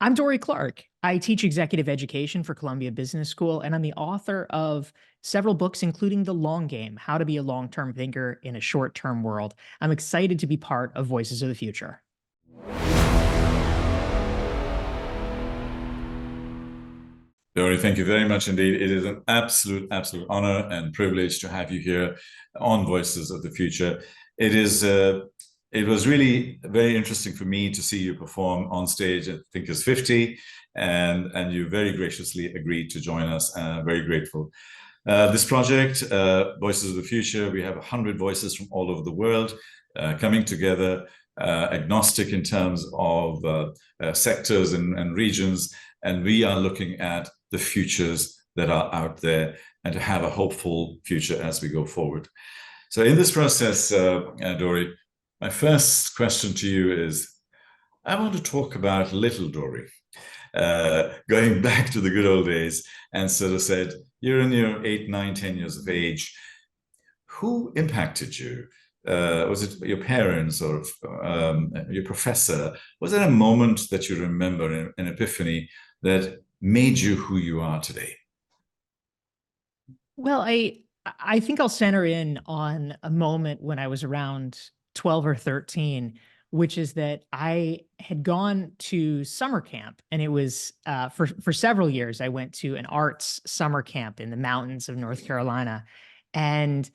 I'm Dorie Clark. I teach executive education for Columbia Business School, and I'm the author of several books, including The Long Game: How to Be a Long-Term Thinker in a Short-Term World. I'm excited to be part of Voices of the Future. Dory, thank you very much indeed. It is an absolute honor and privilege to have you here on Voices of the Future. It was really very interesting for me to see you perform on stage at Thinkers 50, and you very graciously agreed to join us. Very grateful. This project, Voices of the Future, we have 100 voices from all over the world coming together, agnostic in terms of sectors and regions, and we are looking at the futures that are out there and to have a hopeful future as we go forward. So in this process, Dorie, my first question to you is, I want to talk about little Dorie, going back to the good old days, and sort of said, you're in your 8, 9, 10 years of age. Who impacted you? Was it your parents or your professor? Was there a moment that you remember, an epiphany that made you who you are today? Well, I think I'll center in on a moment when I was around 12 or 13, which is that I had gone to summer camp, and it was for several years. I went to an arts summer camp in the mountains of North Carolina, and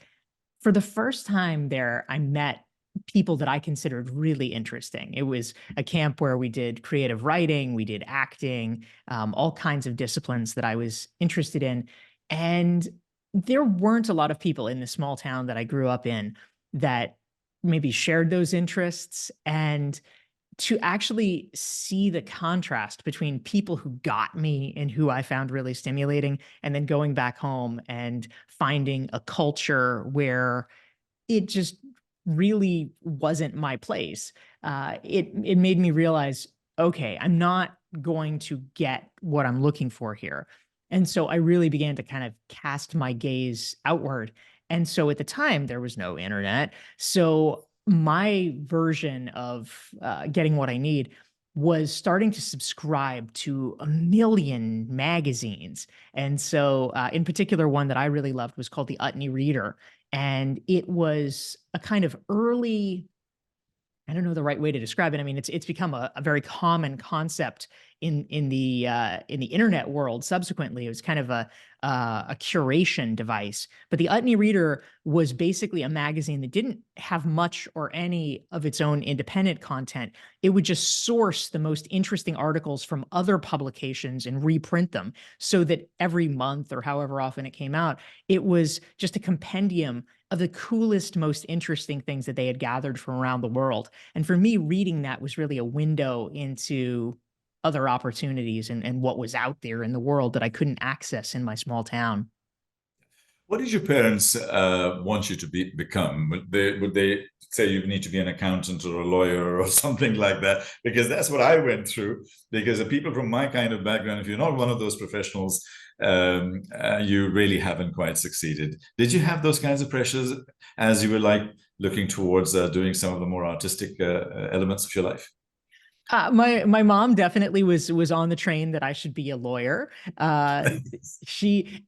for the first time there, I met people that I considered really interesting. It was a camp where we did creative writing, we did acting, all kinds of disciplines that I was interested in. And there weren't a lot of people in the small town that I grew up in that maybe shared those interests. And to actually see the contrast between people who got me and who I found really stimulating, and then going back home and finding a culture where it just really wasn't my place. It made me realize, okay, I'm not going to get what I'm looking for here. And so I really began to kind of cast my gaze outward. And so at the time, there was no internet. So my version of getting what I need was starting to subscribe to a million magazines. And so, in particular, one that I really loved was called the Utne Reader. And it was a kind of early, I don't know the right way to describe it. I mean, it's become a very common concept in the internet world. Subsequently, it was kind of a curation device. But the Utne Reader was basically a magazine that didn't have much or any of its own independent content. It would just source the most interesting articles from other publications and reprint them, so that every month or however often it came out, it was just a compendium of the coolest, most interesting things that they had gathered from around the world. And for me, reading that was really a window into other opportunities and what was out there in the world that I couldn't access in my small town. What did your parents want you to become? Would they say you need to be an accountant or a lawyer or something like that? Because that's what I went through. Because the people from my kind of background, if you're not one of those professionals, you really haven't quite succeeded. Did you have those kinds of pressures as you were like looking towards doing some of the more artistic elements of your life? My mom definitely was on the train that I should be a lawyer. Uh,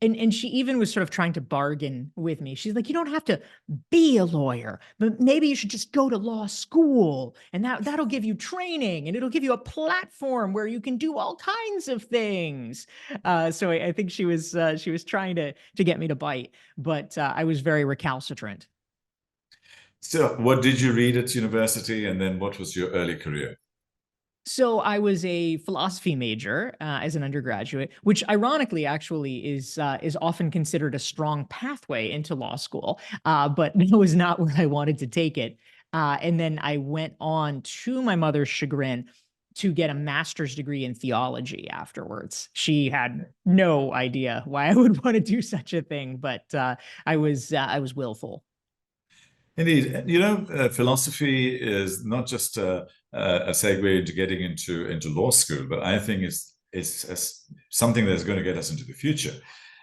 and she even was sort of trying to bargain with me. She's like, you don't have to be a lawyer, but maybe you should just go to law school, and that'll give you training, and it'll give you a platform where you can do all kinds of things. So I think she was trying to get me to bite, but I was very recalcitrant. So, what did you read at university, and then what was your early career? So I was a philosophy major as an undergraduate, which ironically actually is often considered a strong pathway into law school, but that was not where I wanted to take it. And then I went on, to my mother's chagrin, to get a master's degree in theology afterwards. She had no idea why I would want to do such a thing, but I was willful. Indeed, you know, philosophy is not just a segue into getting into law school, but I think it's something that's going to get us into the future,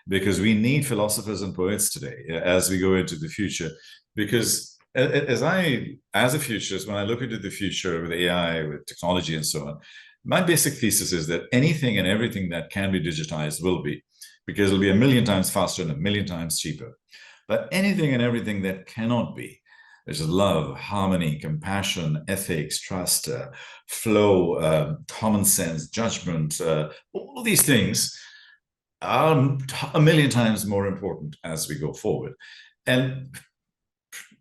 because we need philosophers and poets today as we go into the future. Because as a futurist, when I look into the future with AI, with technology, and so on, my basic thesis is that anything and everything that can be digitized will be, because it'll be a million times faster and a million times cheaper. But anything and everything that cannot be, which is love, harmony, compassion, ethics, trust, flow, common sense, judgment, all of these things are a million times more important as we go forward. And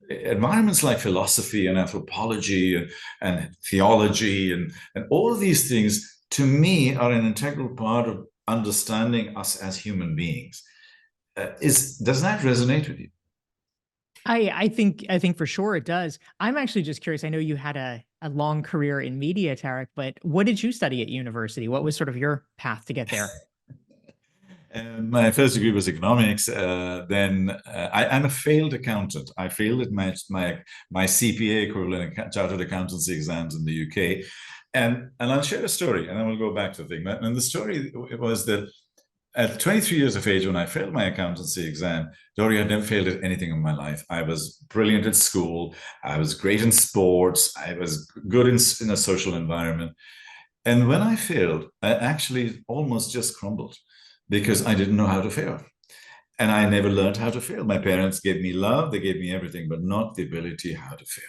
environments like philosophy and anthropology and theology and all of these things, to me, are an integral part of understanding us as human beings. Does that resonate with you? I think for sure it does. I'm actually just curious. I know you had a long career in media, Tarek, but what did you study at university? What was sort of your path to get there? My first degree was economics. I'm a failed accountant. I failed at my CPA equivalent chartered accountancy exams in the UK, and I'll share a story, and then we'll go back to the thing. And the story was that at 23 years of age, when I failed my accountancy exam, Dorie, I'd never failed at anything in my life. I was brilliant at school. I was great in sports. I was good in a social environment. And when I failed, I actually almost just crumbled because I didn't know how to fail. And I never learned how to fail. My parents gave me love, they gave me everything, but not the ability how to fail.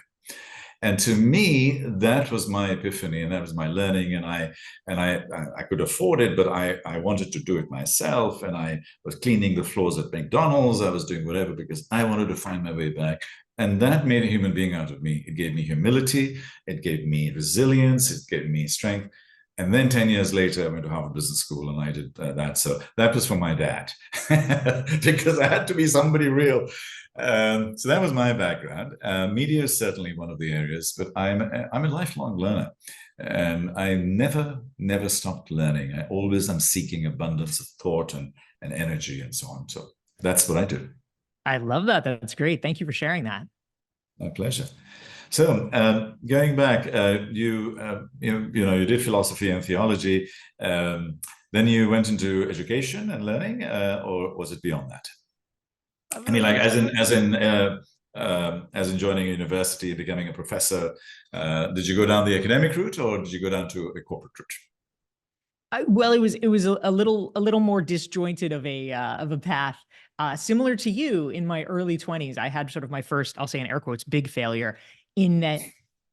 And to me, that was my epiphany, and that was my learning. And I could afford it, but I wanted to do it myself. And I was cleaning the floors at McDonald's. I was doing whatever because I wanted to find my way back. And that made a human being out of me. It gave me humility. It gave me resilience. It gave me strength. And then 10 years later, I went to Harvard Business School and I did that. So that was for my dad because I had to be somebody real. So that was my background. Media is certainly one of the areas, but I'm a lifelong learner, and I never stopped learning. I always am seeking abundance of thought and energy and so on. So that's what I do. I love that. That's great. Thank you for sharing that. My pleasure. So going back, you did philosophy and theology. Then you went into education and learning, or was it beyond that? I mean, like as in joining a university, becoming a professor. Did you go down the academic route, or did you go down to a corporate route? Well, it was a little more disjointed of a path. Similar to you, in my early 20s, I had sort of my first, I'll say in air quotes, big failure, in that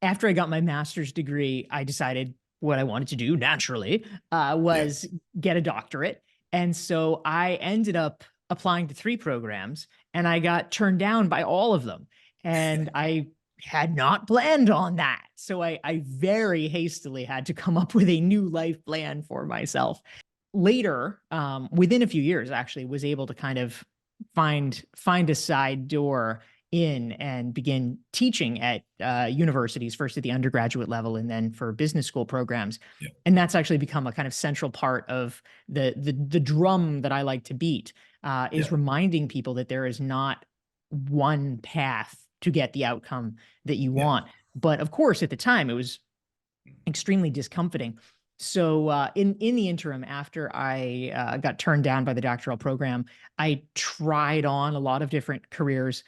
after I got my master's degree, I decided what I wanted to do naturally Yeah, was get a doctorate. And so I ended up applying to 3 programs and I got turned down by all of them. And I had not planned on that. So I very hastily had to come up with a new life plan for myself. Later, within a few years, actually, was able to kind of find a side door in and begin teaching at universities, first at the undergraduate level and then for business school programs. yeah, And that's actually become a kind of central part of the drum that I like to beat, yeah, is reminding people that there is not one path to get the outcome that you yeah, want. But of course, at the time, it was extremely discomforting. So in the interim, after I got turned down by the doctoral program, I tried on a lot of different careers,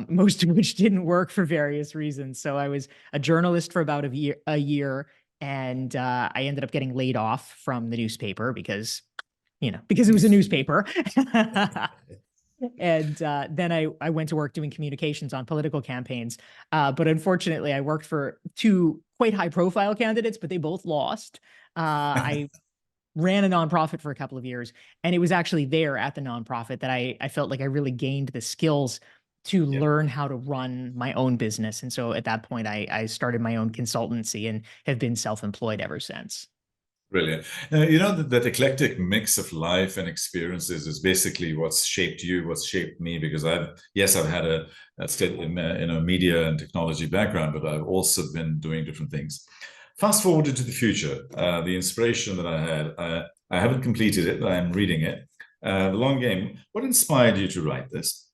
most of which didn't work for various reasons. So I was a journalist for about a year, and I ended up getting laid off from the newspaper because it was a newspaper. And then I went to work doing communications on political campaigns. But unfortunately, I worked for 2 quite high-profile candidates, but they both lost. I ran a nonprofit for a couple of years, and it was actually there at the nonprofit that I felt like I really gained the skills to yeah. learn how to run my own business. And so at that point, I started my own consultancy and have been self-employed ever since. Brilliant. You know that eclectic mix of life and experiences is basically what's shaped you, what's shaped me. Because I've had a media and technology background, but I've also been doing different things. Fast forwarded to the future, the inspiration that I had, I haven't completed it, but I'm reading it. The Long Game. What inspired you to write this?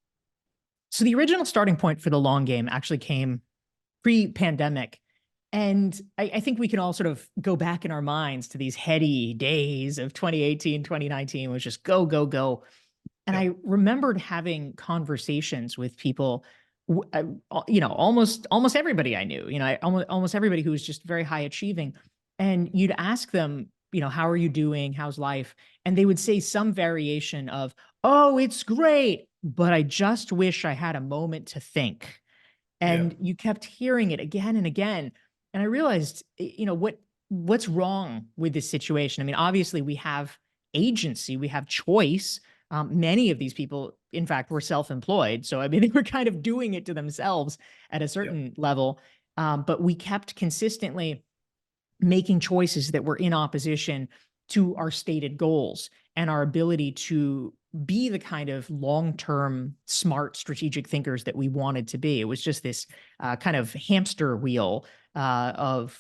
So the original starting point for the long game actually came pre-pandemic. And I think we can all sort of go back in our minds to these heady days of 2018, 2019, was just go, go, go. And Yeah, I remembered having conversations with people, almost everybody I knew, almost everybody who was just very high achieving. And you'd ask them, how are you doing? How's life? And they would say some variation of, oh, it's great, but I just wish I had a moment to think. Yeah. And you kept hearing it again and again. And I realized, what's wrong with this situation. I mean, obviously we have agency, we have choice. Many of these people, in fact, were self-employed. So I mean, they were kind of doing it to themselves at a Yeah. certain level. But we kept consistently making choices that were in opposition to our stated goals and our ability to be the kind of long-term smart strategic thinkers that we wanted to be. It was just this kind of hamster wheel of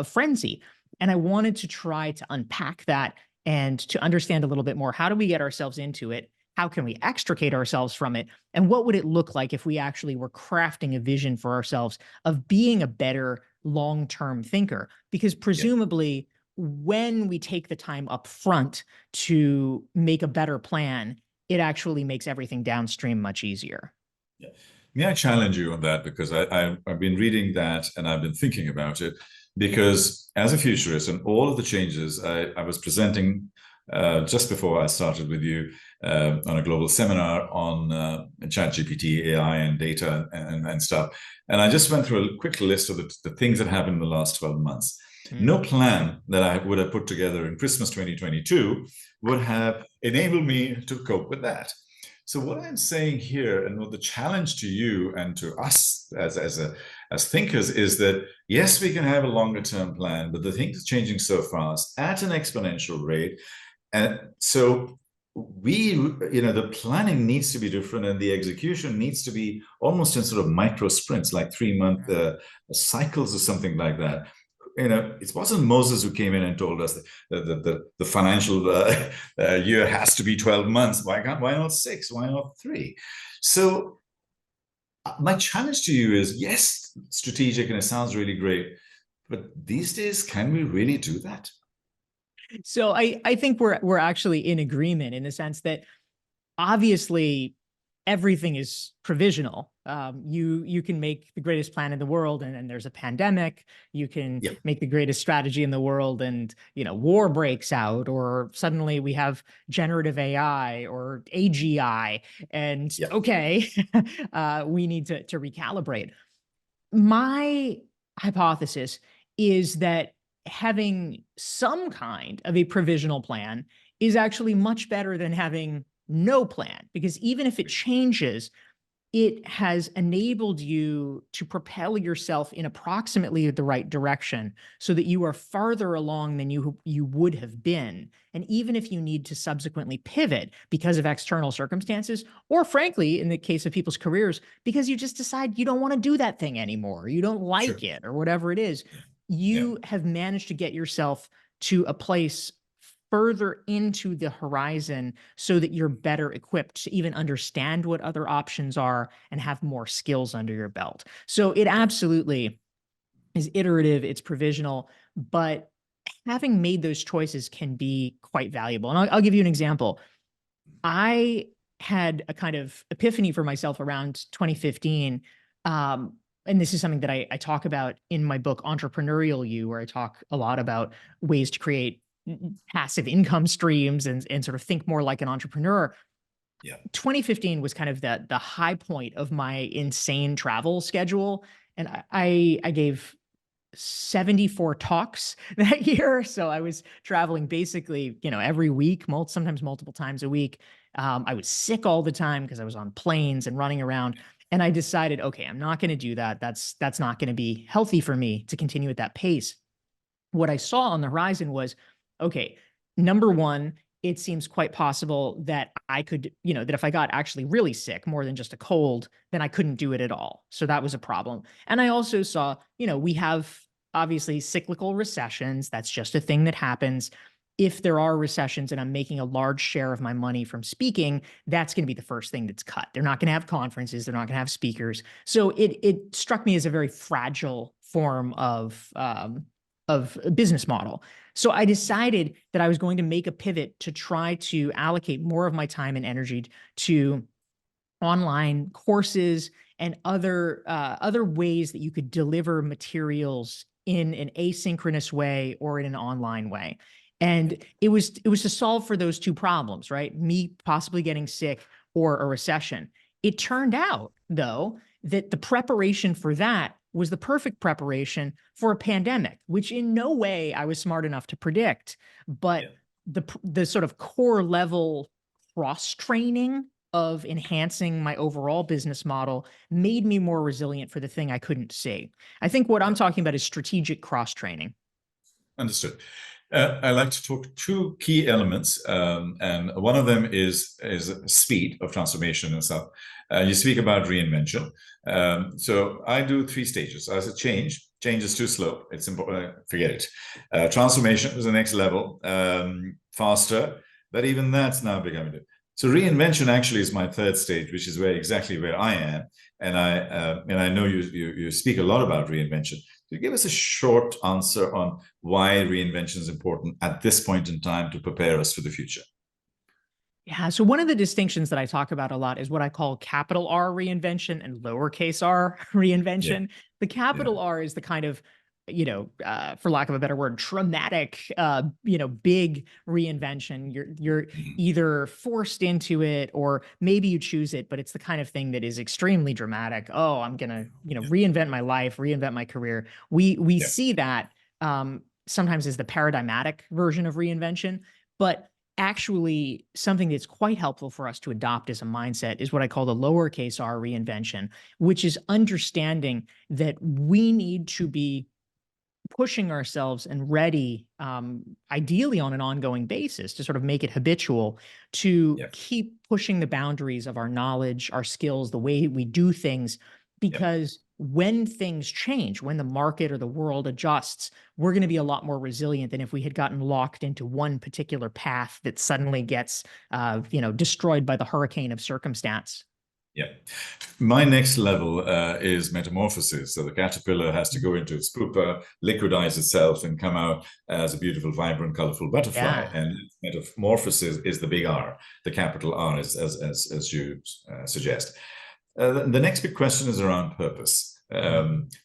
frenzy. And I wanted to try to unpack that and to understand a little bit more. How do we get ourselves into it? How can we extricate ourselves from it? And what would it look like if we actually were crafting a vision for ourselves of being a better long-term thinker? Because Yeah. presumably, when we take the time up front to make a better plan, it actually makes everything downstream much easier. Yeah. May I challenge you on that? Because I've been reading that and I've been thinking about it. Because as a futurist, and all of the changes I was presenting just before I started with you on a global seminar on ChatGPT, AI, and data and stuff. And I just went through a quick list of the things that happened in the last 12 months. Mm. No plan that I would have put together in Christmas 2022 would have enabled me to cope with that. So what I'm saying here, and what the challenge to you and to us as thinkers is that yes, we can have a longer term plan, but the things are changing so fast at an exponential rate, and so the planning needs to be different, and the execution needs to be almost in sort of micro sprints, like 3 month cycles or something like that. It wasn't Moses who came in and told us that the financial year has to be 12 months. Why not 6? Why not 3? So my challenge to you is, yes, strategic, and it sounds really great, but these days, can we really do that? So I think we're actually in agreement in the sense that obviously everything is provisional. You can make the greatest plan in the world, and there's a pandemic. You can Yeah. make the greatest strategy in the world, and war breaks out, or suddenly we have generative AI or AGI, and Yeah. okay, we need to recalibrate. My hypothesis is that having some kind of a provisional plan is actually much better than having no plan, because even if it changes, it has enabled you to propel yourself in approximately the right direction so that you are farther along than you would have been. And even if you need to subsequently pivot because of external circumstances, or frankly, in the case of people's careers, because you just decide you don't want to do that thing anymore, you don't like Sure. it, or whatever it is, Yeah. Yeah. you have managed to get yourself to a place further into the horizon so that you're better equipped to even understand what other options are and have more skills under your belt. So it Yeah. absolutely is iterative, it's provisional, but having made those choices can be quite valuable. And I'll give you an example. I had a kind of epiphany for myself around 2015. And this is something that I talk about in my book, Entrepreneurial You, where I talk a lot about ways to create passive income streams and sort of think more like an entrepreneur. Yeah. 2015 was kind of the high point of my insane travel schedule. And I gave 74 talks that year. So I was traveling basically, every week, sometimes multiple times a week. I was sick all the time because I was on planes and running around. And I decided, okay, I'm not going to do that. That's not going to be healthy for me to continue at that pace. What I saw on the horizon was, okay, number one, it seems quite possible that I could, that if I got actually really sick, more than just a cold, then I couldn't do it at all. So that was a problem. And I also saw, we have obviously cyclical recessions. That's just a thing that happens. If there are recessions and I'm making a large share of my money from speaking, that's going to be the first thing that's cut. They're not going to have conferences. They're not going to have speakers. So it struck me as a very fragile form of a business model. So I decided that I was going to make a pivot to try to allocate more of my time and energy to online courses and other ways that you could deliver materials in an asynchronous way or in an online way. And it was to solve for those two problems, right? Me possibly getting sick or a recession. It turned out, though, that the preparation for that was the perfect preparation for a pandemic, which in no way I was smart enough to predict. Yeah. But the sort of core level cross training of enhancing my overall business model made me more resilient for the thing I couldn't see. I think what I'm Yeah. talking about is strategic cross training. Understood. I like to talk two key elements, and one of them is speed of transformation and stuff. You speak about reinvention. So I do three stages. I said change. Change is too slow. It's important. Forget it. Transformation is the next level, faster. But even that's now becoming it. So reinvention actually is my third stage, which is exactly where I am. And I know you speak a lot about reinvention. Could you give us a short answer on why reinvention is important at this point in time to prepare us for the future? Yeah. So one of the distinctions that I talk about a lot is what I call capital R reinvention and lowercase r Yeah, reinvention. The yeah, capital R is the kind of, for lack of a better word, traumatic, big reinvention. You're mhm, either forced into it or maybe you choose it, but it's the kind of thing that is extremely dramatic. Oh, I'm gonna, yeah, reinvent my life, reinvent my career. We yeah, see that sometimes as the paradigmatic version of reinvention, but actually something that's quite helpful for us to adopt as a mindset is what I call the lowercase r reinvention, which is understanding that we need to be pushing ourselves and ready, ideally on an ongoing basis, to sort of make it habitual, to yeah, keep pushing the boundaries of our knowledge, our skills, the way we do things. yeah, Because when things change, when the market or the world adjusts, we're going to be a lot more resilient than if we had gotten locked into one particular path that suddenly gets, destroyed by the hurricane of circumstance. yeah. My next level is metamorphosis. So the caterpillar has to go into its pupa, liquidize itself, and come out as a beautiful, vibrant, colorful butterfly. Yeah. And metamorphosis is the big R, the capital R, as you suggest. The next big question is around purpose,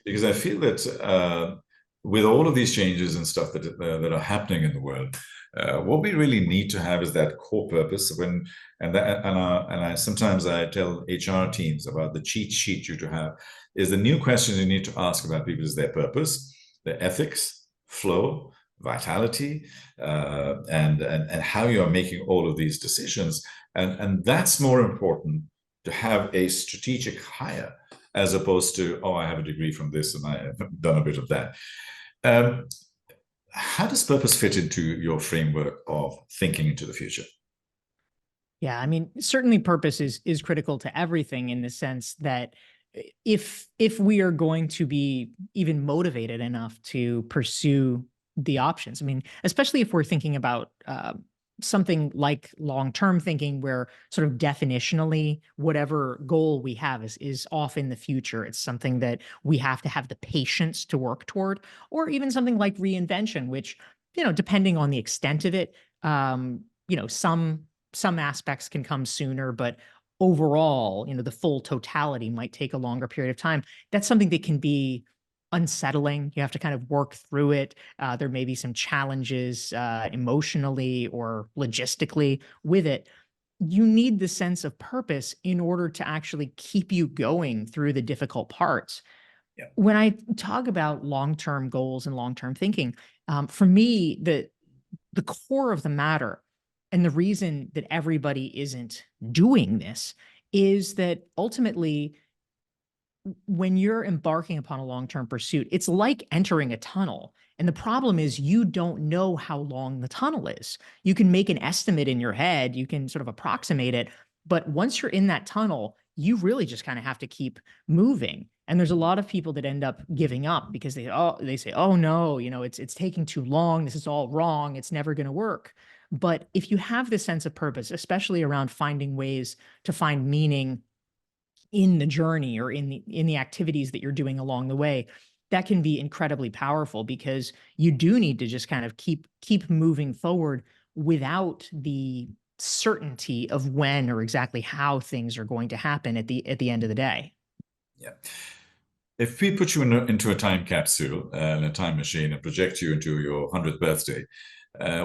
because I feel that with all of these changes and stuff that are happening in the world, what we really need to have is that core purpose. And I sometimes I tell HR teams about the cheat sheet you to have is the new questions you need to ask about people is their purpose, their ethics, flow, vitality, and how you are making all of these decisions, and that's more important to have a strategic hire as opposed to, oh, I have a degree from this and I have done a bit of that. Um, how does purpose fit into your framework of thinking into the future? Yeah, I mean, certainly purpose is critical to everything in the sense that if we are going to be even motivated enough to pursue the options, I mean, especially if we're thinking about something like long-term thinking, where sort of definitionally whatever goal we have is off in the future. It's something that we have to have the patience to work toward, or even something like reinvention, which, depending on the extent of it, some aspects can come sooner, but overall, the full totality might take a longer period of time. That's something that can be unsettling. You have to kind of work through it. There may be some challenges emotionally or logistically with it. You need the sense of purpose in order to actually keep you going through the difficult parts. Yeah, When I talk about long-term goals and long-term thinking, for me, the core of the matter and the reason that everybody isn't doing this is that ultimately, when you're embarking upon a long-term pursuit, it's like entering a tunnel. And the problem is you don't know how long the tunnel is. You can make an estimate in your head, you can sort of approximate it, but once you're in that tunnel, you really just kind of have to keep moving. And there's a lot of people that end up giving up because they say, "Oh no, it's taking too long. This is all wrong. It's never going to work." But if you have this sense of purpose, especially around finding ways to find meaning in the journey or in the activities that you're doing along the way, that can be incredibly powerful, because you do need to just kind of keep moving forward without the certainty of when or exactly how things are going to happen at the end of the day. yeah. If we put you into a time capsule and a time machine and project you into your 100th birthday,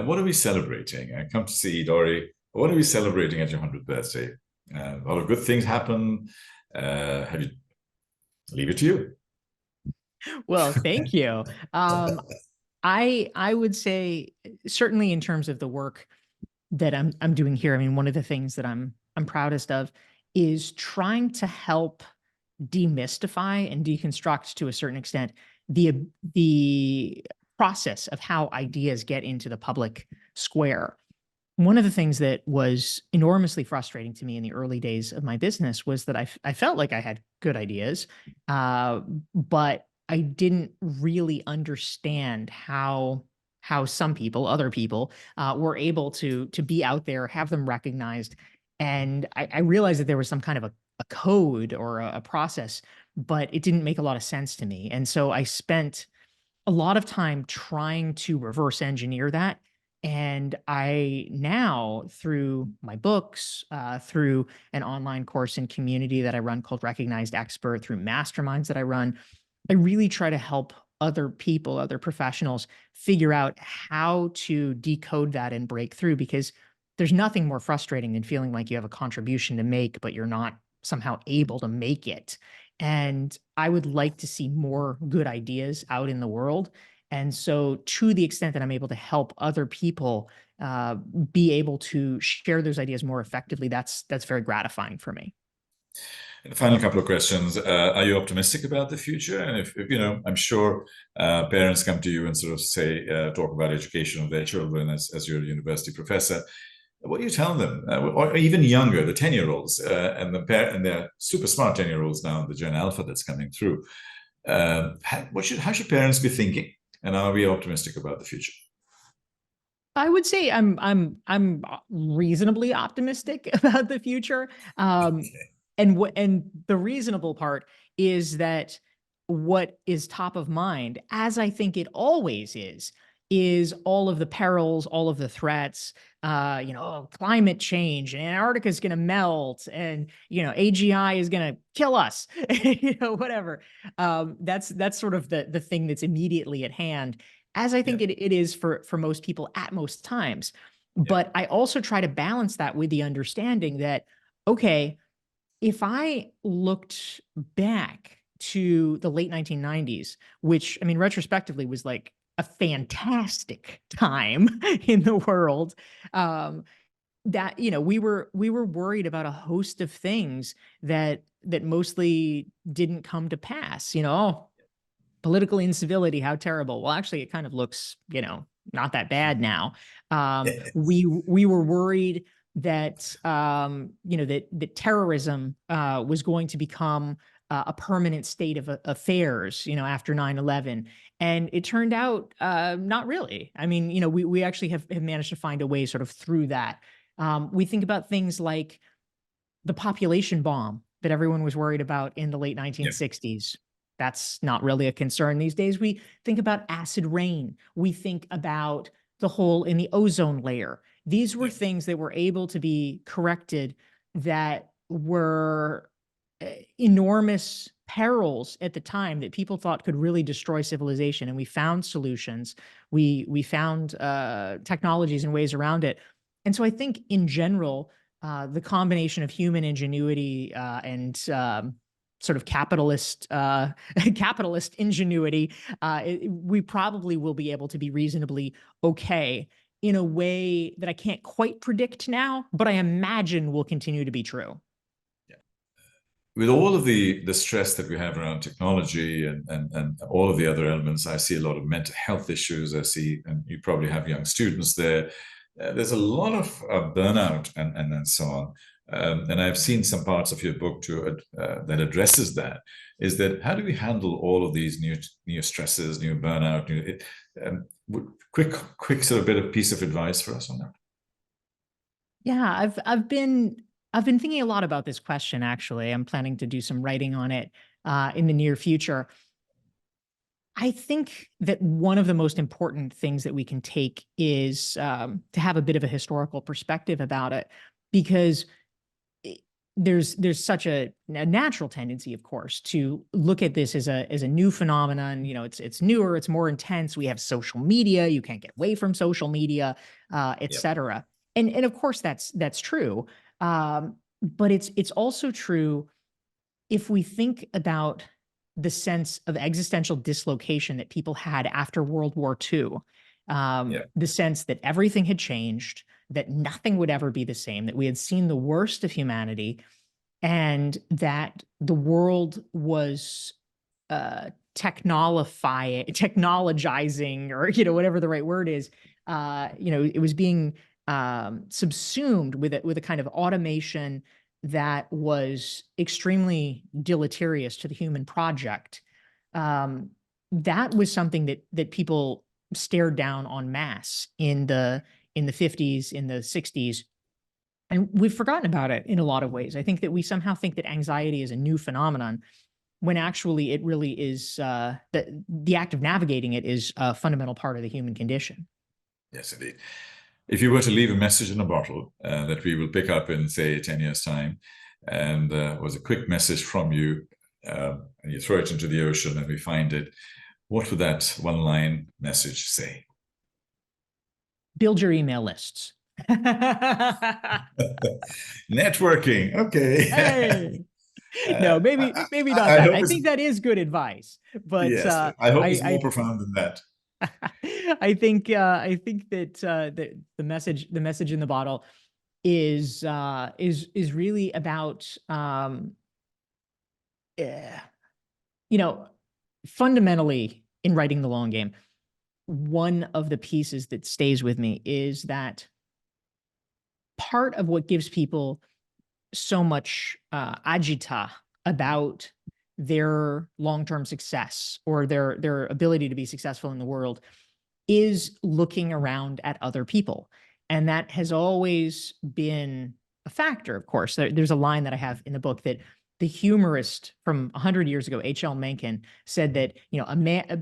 what are we celebrating? I come to see Dorie. What are we celebrating at your 100th birthday? A lot of good things happen. Have you leave it to you? Well, thank you. I would say certainly in terms of the work that I'm doing here. I mean, one of the things that I'm proudest of is trying to help demystify and deconstruct to a certain extent the process of how ideas get into the public square. One of the things that was enormously frustrating to me in the early days of my business was that I felt like I had good ideas, but I didn't really understand how some people, other people, were able to be out there, have them recognized, and I realized that there was some kind of a code or a process, but it didn't make a lot of sense to me, and so I spent a lot of time trying to reverse engineer that. And I now, through my books, through an online course and community that I run called Recognized Expert, through masterminds that I run, I really try to help other people, other professionals figure out how to decode that and break through because there's nothing more frustrating than feeling like you have a contribution to make, but you're not somehow able to make it. And I would like to see more good ideas out in the world. And so, to the extent that I'm able to help other people uh, be able to share those ideas more effectively, that's very gratifying for me. The final couple of questions. Are you optimistic about the future? And if you know, I'm sure parents come to you and sort of say, talk about education of their children as your university professor. What do you tell them? Or even younger, the 10-year-olds, and they're super smart 10-year-olds now, the Gen Alpha that's coming through. How should parents be thinking? And are we optimistic about the future? I would say I'm reasonably optimistic about the future. Um, and the reasonable part is that what is top of mind, as I think it always is all of the perils, all of the threats. Climate change, and Antarctica is going to melt, and AGI is going to kill us. Whatever. That's sort of the thing that's immediately at hand, as I Yeah, think it is for most people at most times. yeah, But I also try to balance that with the understanding that, okay, if I looked back to the late 1990s, which I mean, retrospectively was like a fantastic time in the world, um, that we were worried about a host of things that mostly didn't come to pass. Oh, political incivility, how terrible. Well, actually, it kind of looks, not that bad now. yeah, We were worried that that terrorism was going to become a permanent state of affairs, after 9/11, and it turned out not really. I mean, we actually have managed to find a way sort of through that. We think about things like the population bomb that everyone was worried about in the late yeah, 1960s. That's not really a concern these days. We think about acid rain. We think about the hole in the ozone layer. These were yeah. things that were able to be corrected that were enormous perils at the time that people thought could really destroy civilization. And we found solutions. We found technologies and ways around it. And so I think in general, the combination of human ingenuity and sort of capitalist capitalist ingenuity, we probably will be able to be reasonably okay in a way that I can't quite predict now, but I imagine will continue to be true. With all of the stress that we have around technology and all of the other elements, I see a lot of mental health issues. I see, and you probably have young students there. There's a lot of burnout and so on. And I've seen some parts of your book too that addresses that. Is that how do we handle all of these new stresses, new burnout? Quick sort of bit of piece of advice for us on that. Yeah, I've been thinking a lot about this question actually. I'm planning to do some writing on it in the near future. I think that one of the most important things that we can take is to have a bit of a historical perspective about it, because there's such a natural tendency, of course, to look at this as a new phenomenon. You know, it's newer, it's more intense. We have social media. You can't get away from social media, et Yep. cetera. And of course that's true. But it's also true if we think about the sense of existential dislocation that people had after World War II, Yep. the sense that everything had changed, that nothing would ever be the same, that we had seen the worst of humanity, and that the world was technologizing, or whatever the right word is. It was being subsumed with a kind of automation that was extremely deleterious to the human project. Um, that was something that people stared down en masse in the 50s, in the 60s, and we've forgotten about it in a lot of ways. I think that we somehow think that anxiety is a new phenomenon, when actually it really is, the act of navigating it is a fundamental part of the human condition. Yes, indeed. If you were to leave a message in a bottle that we will pick up in, say, 10 years' time, and was a quick message from you, and you throw it into the ocean and we find it, what would that one-line message say? Build your email lists. Networking. Okay. Hey. No, maybe not I that. hope I it's, think that is good advice, but yes, I hope it's more I profound than that. I think that the message in the bottle is really about, eh, you know fundamentally, in writing the long game, one of the pieces that stays with me is that part of what gives people so much agita about their long-term success, or their ability to be successful in the world, is looking around at other people. And that has always been a factor, of course. There's a line that I have in the book that the humorist from 100 years ago, H.L. Mencken, said that,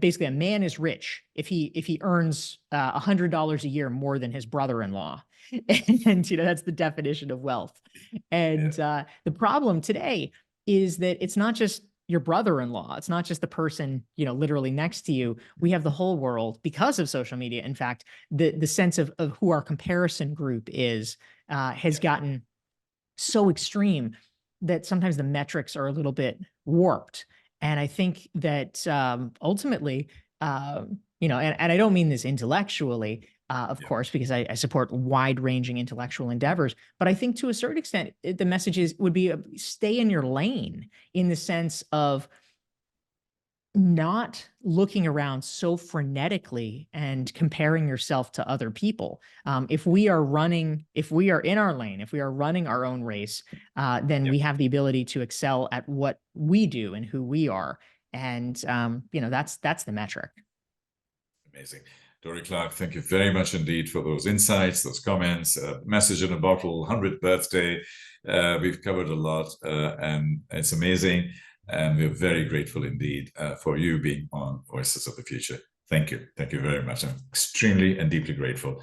basically a man is rich if he earns $100 a year more than his brother-in-law. And that's the definition of wealth. Yeah. And the problem today is that it's not just your brother-in-law. It's not just the person, literally next to you. We have the whole world because of social media. In fact, the sense of who our comparison group is has Yeah. gotten so extreme that sometimes the metrics are a little bit warped. And I think that ultimately, and I don't mean this intellectually, of Yeah. course, because I support wide-ranging intellectual endeavors, but I think to a certain extent, the messages would be, stay in your lane, in the sense of not looking around so frenetically and comparing yourself to other people. If we are in our lane, if we are running our own race, then Yeah. we have the ability to excel at what we do and who we are. And that's the metric. Amazing. Dorie Clark, thank you very much indeed for those insights, those comments, message in a bottle, 100th birthday. We've covered a lot, and it's amazing. And we're very grateful indeed for you being on Voices of the Future. Thank you. Thank you very much. I'm extremely and deeply grateful.